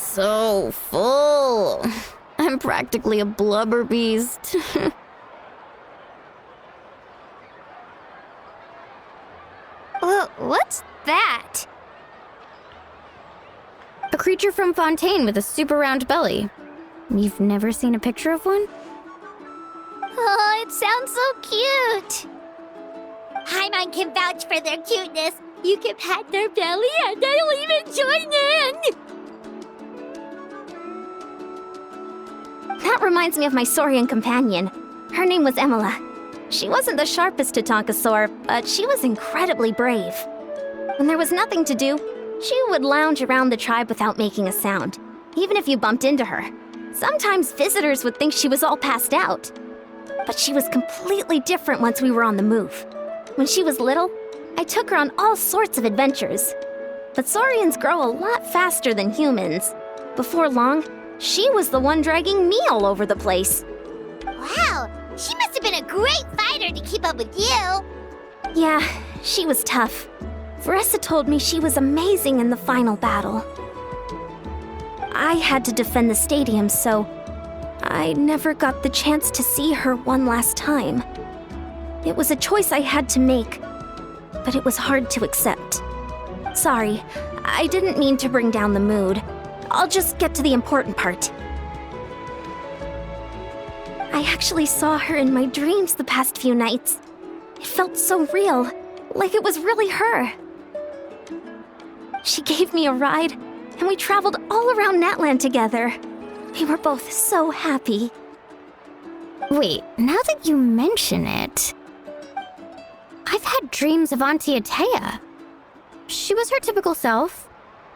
so full. I'm practically a blubber beast. What's that? A creature from Fontaine with a super round belly. You've never seen a picture of one? Oh, it sounds so cute. Paimon can vouch for their cuteness. You can pat their belly and they'll even join in. That reminds me of my Saurian companion. Her name was Emila. She wasn't the sharpest Tatankasaur, but she was incredibly brave. When there was nothing to do, she would lounge around the tribe without making a sound, even if you bumped into her. Sometimes visitors would think she was all passed out. But she was completely different once we were on the move. When she was little, I took her on all sorts of adventures. But Saurians grow a lot faster than humans. Before long, she was the one dragging me all over the place. Wow, she must have been a great fighter to keep up with you. Yeah, she was tough. Veressa told me she was amazing in the final battle. I had to defend the stadium, so I never got the chance to see her one last time. It was a choice I had to make, but it was hard to accept. Sorry, I didn't mean to bring down the mood. I'll just get to the important part. I actually saw her in my dreams the past few nights. It felt so real, like it was really her. She gave me a ride, and we traveled all around Natland together. We were both so happy. Wait, now that you mention it, I've had dreams of Auntie Atea. She was her typical self,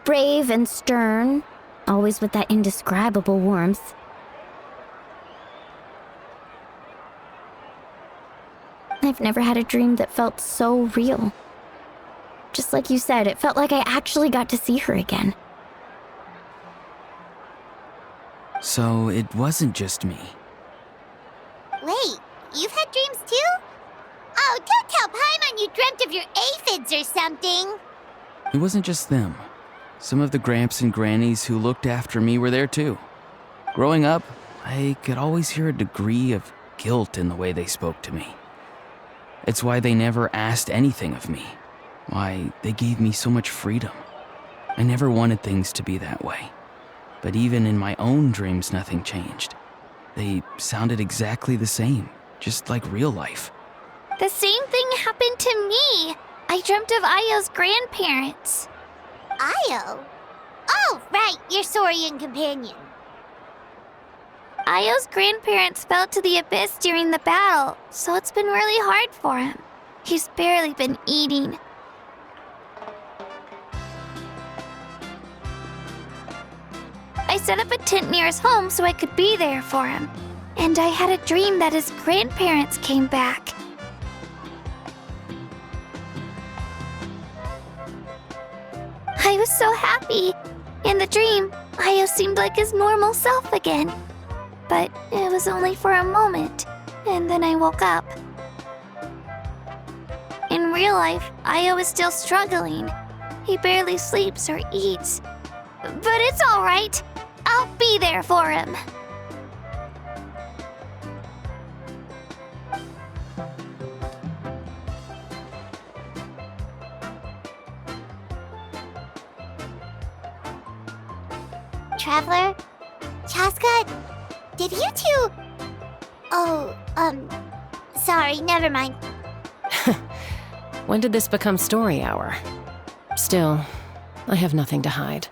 brave and stern, always with that indescribable warmth. I've never had a dream that felt so real. Just like you said, it felt like I actually got to see her again. So it wasn't just me. Wait, you've had dreams too? Oh, don't tell Paimon you dreamt of your aphids or something. It wasn't just them. Some of the Gramps and Grannies who looked after me were there too. Growing up, I could always hear a degree of guilt in the way they spoke to me. It's why they never asked anything of me. Why they gave me so much freedom. I never wanted things to be that way. But even in my own dreams, nothing changed. They sounded exactly the same, just like real life. The same thing happened to me. I dreamt of Io's grandparents. Io? Oh, right, your Saurian companion. Io's grandparents fell to the abyss during the battle, so it's been really hard for him. He's barely been eating. I set up a tent near his home so I could be there for him. And I had a dream that his grandparents came back. I was so happy. In the dream, Io seemed like his normal self again. But it was only for a moment, and then I woke up. In real life, Io is still struggling. He barely sleeps or eats. But it's all right. I'll be there for him. Traveler? Chaska? Did you two... Oh, sorry, never mind. When did this become story hour? Still, I have nothing to hide.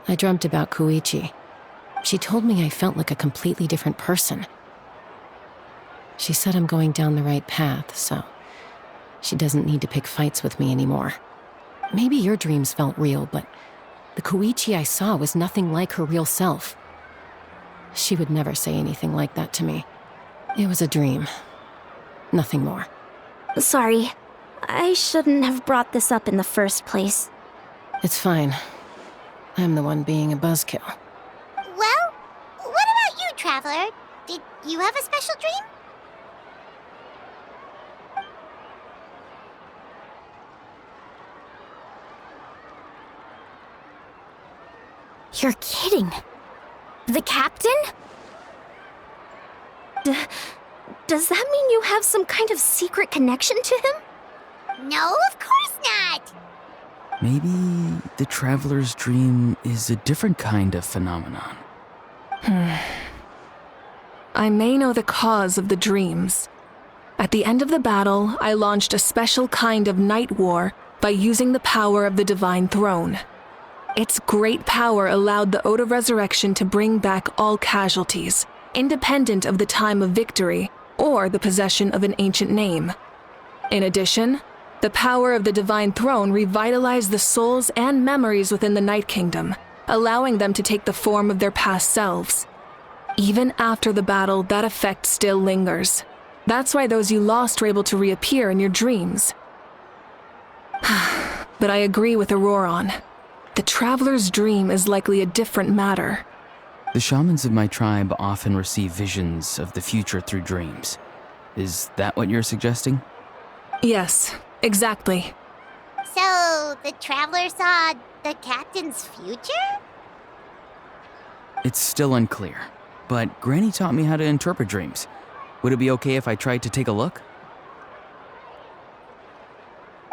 I dreamt about Koichi. She told me I felt like a completely different person. She said I'm going down the right path, so she doesn't need to pick fights with me anymore. Maybe your dreams felt real, but the Koichi I saw was nothing like her real self. She would never say anything like that to me. It was a dream. Nothing more. Sorry. I shouldn't have brought this up in the first place. It's fine. I'm the one being a buzzkill. Well, what about you, Traveler? Did you have a special dream? You're kidding. The captain? Does that mean you have some kind of secret connection to him? No, of course not. Maybe the Traveler's dream is a different kind of phenomenon. I may know the cause of the dreams. At the end of the battle, I launched a special kind of night war by using the power of the Divine Throne. Its great power allowed the Ode of Resurrection to bring back all casualties, independent of the time of victory or the possession of an ancient name. In addition, the power of the Divine Throne revitalized the souls and memories within the Night Kingdom, allowing them to take the form of their past selves. Even after the battle, that effect still lingers. That's why those you lost were able to reappear in your dreams. But I agree with Auroron. The Traveler's dream is likely a different matter. The shamans of my tribe often receive visions of the future through dreams. Is that what you're suggesting? Yes, exactly. So, the Traveler saw the captain's future? It's still unclear, but Granny taught me how to interpret dreams. Would it be okay if I tried to take a look?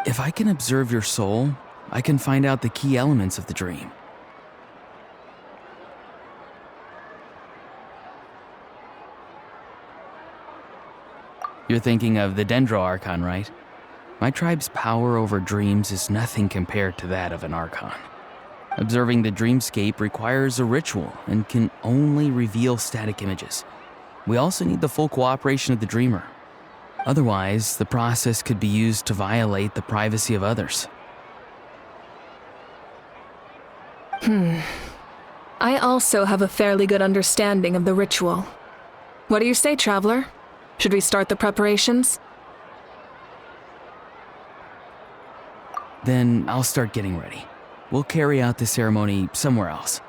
If I can observe your soul, I can find out the key elements of the dream. You're thinking of the Dendro Archon, right? My tribe's power over dreams is nothing compared to that of an Archon. Observing the dreamscape requires a ritual and can only reveal static images. We also need the full cooperation of the dreamer. Otherwise, the process could be used to violate the privacy of others. I also have a fairly good understanding of the ritual. What do you say, Traveler? Should we start the preparations? Then I'll start getting ready. We'll carry out the ceremony somewhere else.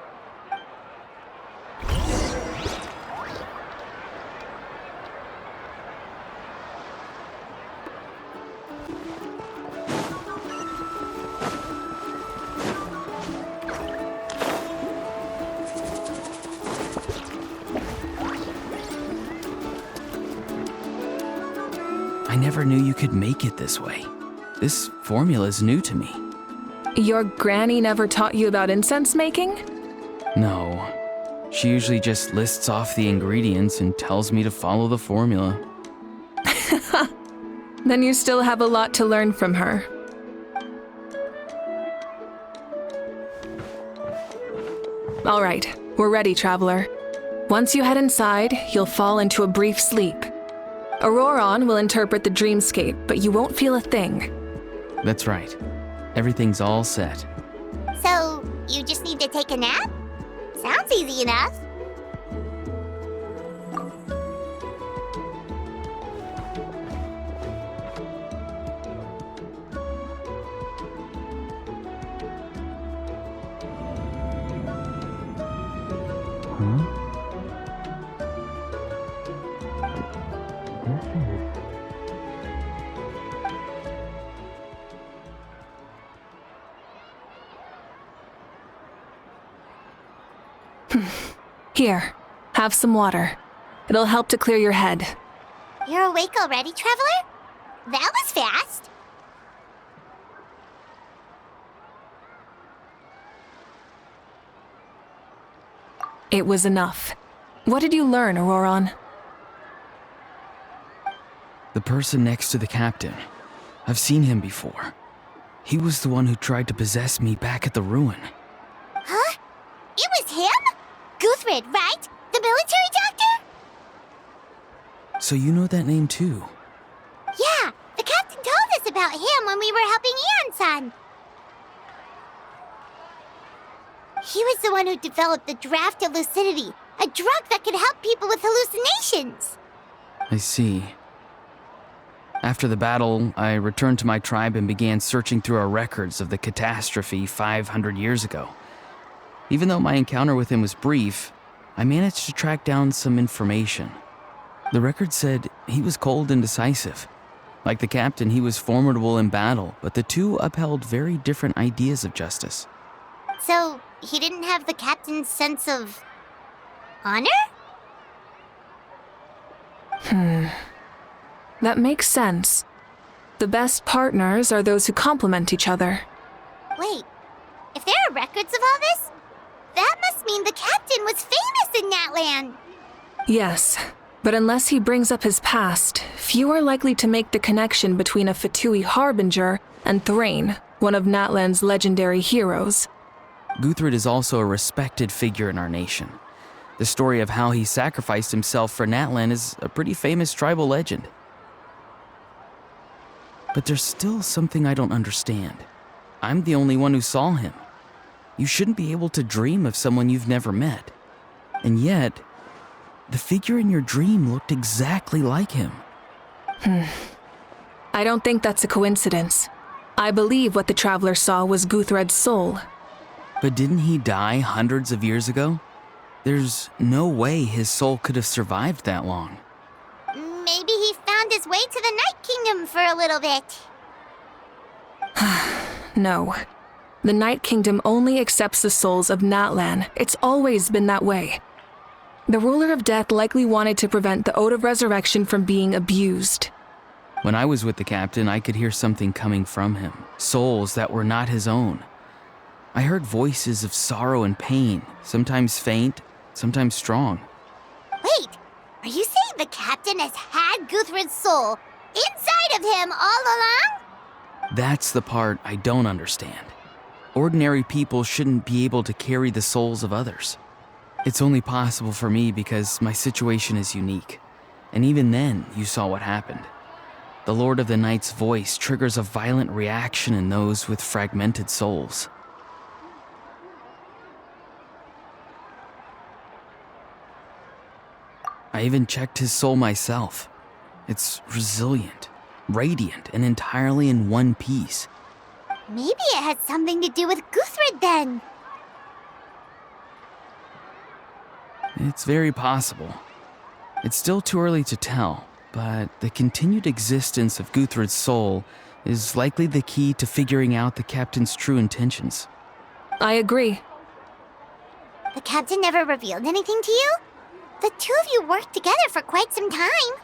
I never knew you could make it this way. This formula is new to me. Your granny never taught you about incense making? No. She usually just lists off the ingredients and tells me to follow the formula. Then you still have a lot to learn from her. All right, we're ready, Traveler. Once you head inside, you'll fall into a brief sleep. Auroron will interpret the dreamscape, but you won't feel a thing. That's right. Everything's all set. So, you just need to take a nap? Sounds easy enough. Here, have some water. It'll help to clear your head. You're awake already, Traveler? That was fast. It was enough. What did you learn, Auroron? The person next to the captain. I've seen him before. He was the one who tried to possess me back at the ruin. Huh? It was him? Guthrid, right? The military doctor? So you know that name too? Yeah, the captain told us about him when we were helping Eon-san. He was the one who developed the draft of lucidity, a drug that could help people with hallucinations. I see. After the battle, I returned to my tribe and began searching through our records of the catastrophe 500 years ago. Even though my encounter with him was brief, I managed to track down some information. The record said he was cold and decisive. Like the captain, he was formidable in battle, but the two upheld very different ideas of justice. So, he didn't have the captain's sense of honor? That makes sense. The best partners are those who complement each other. Wait, if there are records of all this, that must mean the captain was famous in Natlan. Yes, but unless he brings up his past, few are likely to make the connection between a Fatui Harbinger and Thrain, one of Natlan's legendary heroes. Guthred is also a respected figure in our nation. The story of how he sacrificed himself for Natlan is a pretty famous tribal legend. But there's still something I don't understand. I'm the only one who saw him. You shouldn't be able to dream of someone you've never met. And yet, the figure in your dream looked exactly like him. I don't think that's a coincidence. I believe what the Traveler saw was Guthred's soul. But didn't he die hundreds of years ago? There's no way his soul could have survived that long. Maybe he found his way to the Night Kingdom for a little bit. No. The Night Kingdom only accepts the souls of Natlan. It's always been that way. The Ruler of Death likely wanted to prevent the Ode of Resurrection from being abused. When I was with the captain, I could hear something coming from him, souls that were not his own. I heard voices of sorrow and pain, sometimes faint, sometimes strong. Wait, are you saying the captain has had Guthred's soul inside of him all along? That's the part I don't understand. Ordinary people shouldn't be able to carry the souls of others. It's only possible for me because my situation is unique. And even then, you saw what happened. The Lord of the Night's voice triggers a violent reaction in those with fragmented souls. I even checked his soul myself. It's resilient, radiant, and entirely in one piece. Maybe it had something to do with Guthred then. It's very possible. It's still too early to tell, but the continued existence of Guthred's soul is likely the key to figuring out the captain's true intentions. I agree. The captain never revealed anything to you? The two of you worked together for quite some time.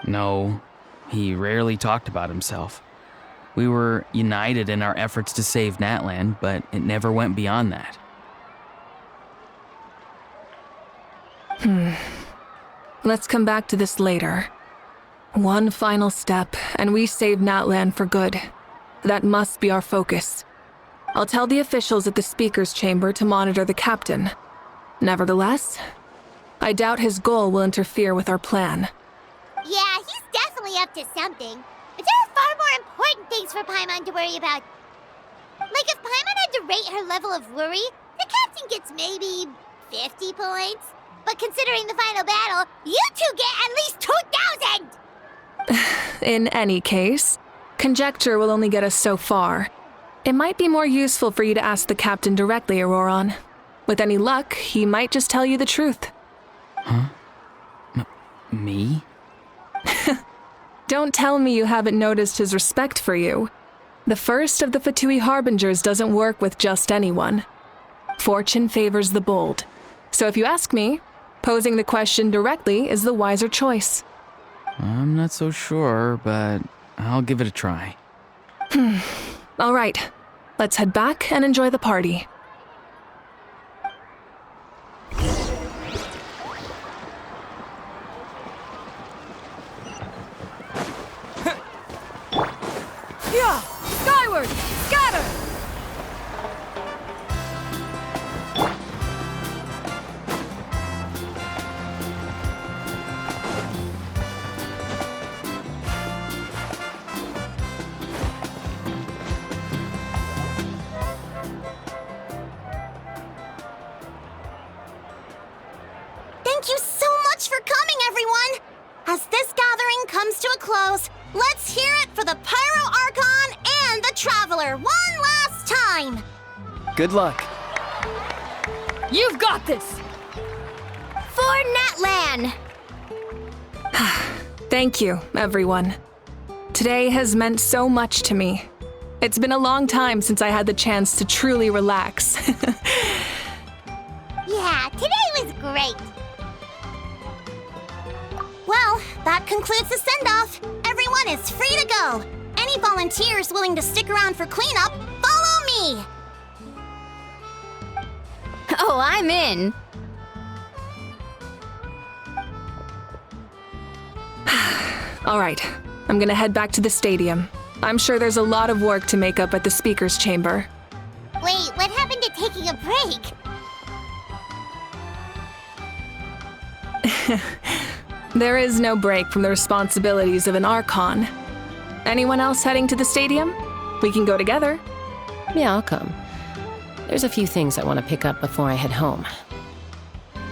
No, he rarely talked about himself. We were united in our efforts to save Natlan, but it never went beyond that. Let's come back to this later. One final step, and we save Natlan for good. That must be our focus. I'll tell the officials at the speaker's chamber to monitor the captain. Nevertheless, I doubt his goal will interfere with our plan. Yeah, he's definitely up to something. But there are far more important things for Paimon to worry about. Like if Paimon had to rate her level of worry, the captain gets maybe 50 points. But considering the final battle, you two get at least 2,000! In any case, conjecture will only get us so far. It might be more useful for you to ask the captain directly, Auroron. With any luck, he might just tell you the truth. Huh? Me? Don't tell me you haven't noticed his respect for you. The first of the Fatui Harbingers doesn't work with just anyone. Fortune favors the bold. So if you ask me, posing the question directly is the wiser choice. I'm not so sure, but I'll give it a try. All right, let's head back and enjoy the party. Yeah! Skyward! Scatter! Thank you so much for coming, everyone! As this gathering comes to a close, let's hear it for the Pyro Archon and the Traveler one last time! Good luck. You've got this! For Natlan! Thank you, everyone. Today has meant so much to me. It's been a long time since I had the chance to truly relax. That concludes the send-off. Everyone is free to go. Any volunteers willing to stick around for cleanup, follow me! Oh, I'm in. All right, I'm gonna head back to the stadium. I'm sure there's a lot of work to make up at the speaker's chamber. Wait, what happened to taking a break? There is no break from the responsibilities of an Archon. Anyone else heading to the stadium? We can go together. Yeah, I'll come. There's a few things I want to pick up before I head home.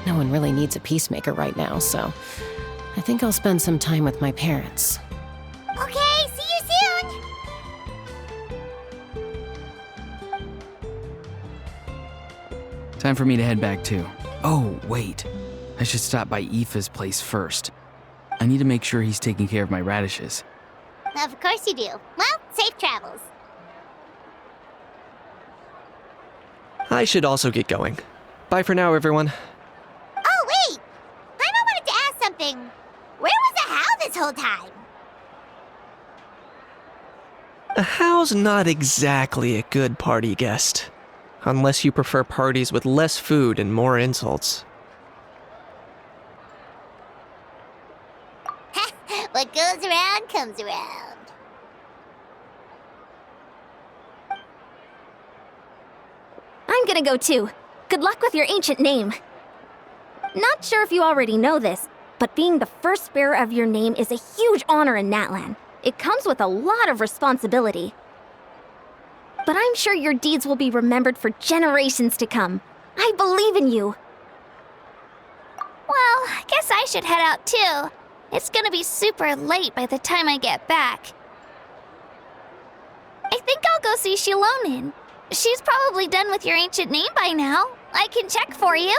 No one really needs a peacemaker right now, so I think I'll spend some time with my parents. Okay, see you soon! Time for me to head back too. Oh, wait. I should stop by Aoife's place first. I need to make sure he's taking care of my radishes. Of course you do. Well, safe travels. I should also get going. Bye for now, everyone. Oh, wait! Paimon wanted to ask something. Where was the How this whole time? A How's not exactly a good party guest. Unless you prefer parties with less food and more insults. What goes around comes around. I'm gonna go too. Good luck with your ancient name. Not sure if you already know this, but being the first bearer of your name is a huge honor in Natlan. It comes with a lot of responsibility. But I'm sure your deeds will be remembered for generations to come. I believe in you. Well, I guess I should head out too. It's gonna be super late by the time I get back. I think I'll go see Shilonin. She's probably done with your ancient name by now. I can check for you.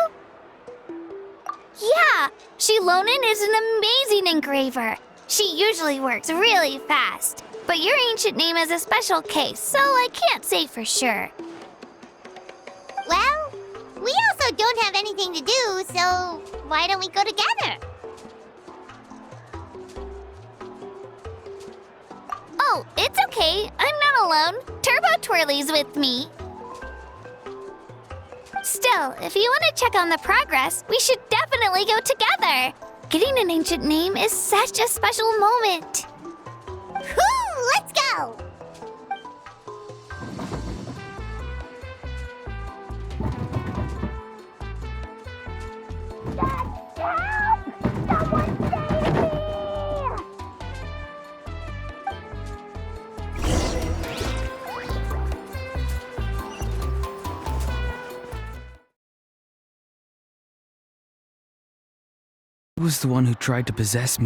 Yeah, Shilonin is an amazing engraver. She usually works really fast. But your ancient name is a special case, so I can't say for sure. Well, we also don't have anything to do, so why don't we go together? Oh, it's okay. I'm not alone. Turbo Twirly's with me. Still, if you want to check on the progress, we should definitely go together. Getting an ancient name is such a special moment. Whoo! Let's go! Someone save me! Who was the one who tried to possess me